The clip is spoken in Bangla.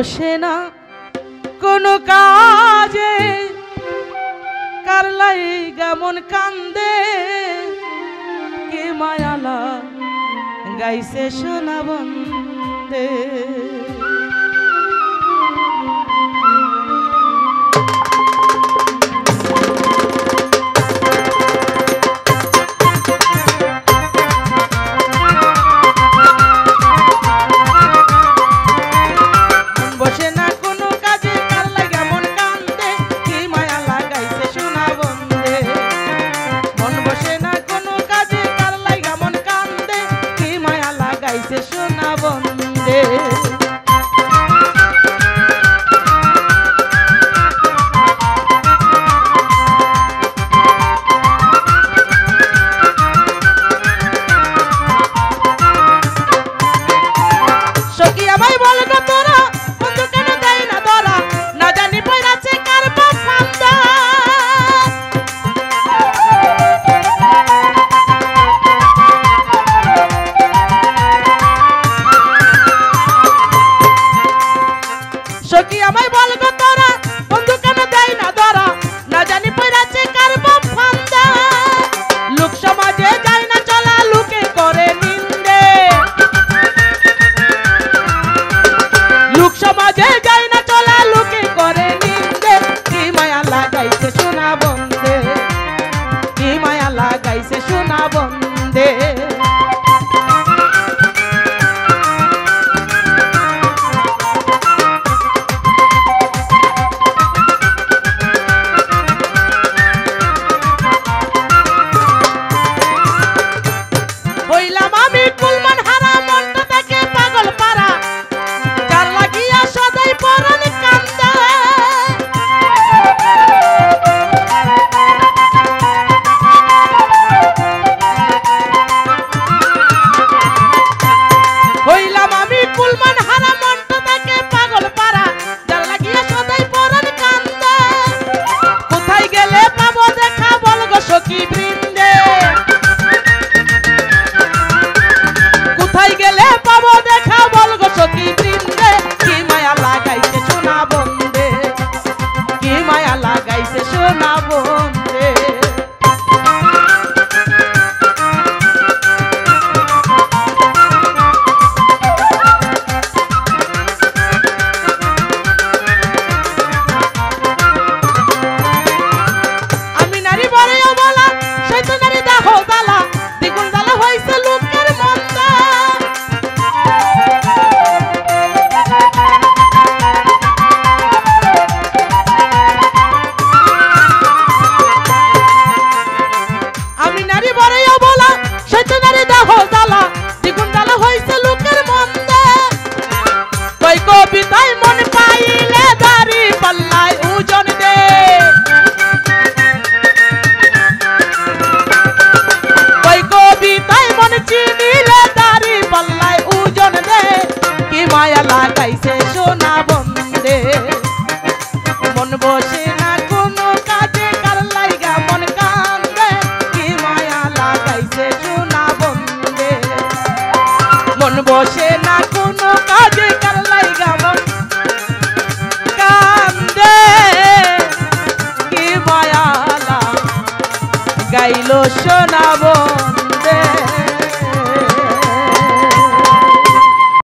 বসে না কোনো কাজে কার লাইগা মন কান্দে কে মায়ালা গাইছে সোনা বন্দে সোনা বন্দে সখী আমায় বল গো তোরা বন্ধু কেন দেয় না ধরা না জানি পয়রাছে কার বাপ ফান্দা সখী আমায় বল গো তোরা বন্ধু কেন দেয় না ধরা না জানি পয়রাছে কার বাপ ফান্দা লোক সমাজে যায় না চলা লোকে করে নিন্দে লোক সমাজে যায় না চলা লোকে করে নিন্দে কি মায়া লাগাইছে সোনা বন্দে কি মায়া লাগাইছে সোনা বন্দে কোথায় গেলে পাবো দেখা বল গো সখী বৃন্দে কি মায়া লাগাইছে সোনা বন্দে কি মায়া লাগাইছে সোনা বন্দে আমি নারী বড় বলা সেই তো নারী দেহ জ্বালা দ্বিগুণ জ্বালা হয়েছে লোকের মন্দা আমি নারী বড় বলা সেই তো নারী দেহ জ্বালা দ্বিগুণ জ্বালা হয়েছে লোকের মন্দা কই কবিতায় মন পাইলে দাড়ি পাল্লায় ওজন দে কবিতায় মন চিনিলে দাড়ি পাল্লায় ওজন দে কি মায়া লাগাইছে সোনা বন্দে মন বসে না কোনো কাজে কার লাইগা মন কান্দে কি মায়া লাগাইছে সোনা বন্দে মন বসে না কোনো কাজে কার লাইগা মন কান্দে কি মায়া লাগাইলো সোনা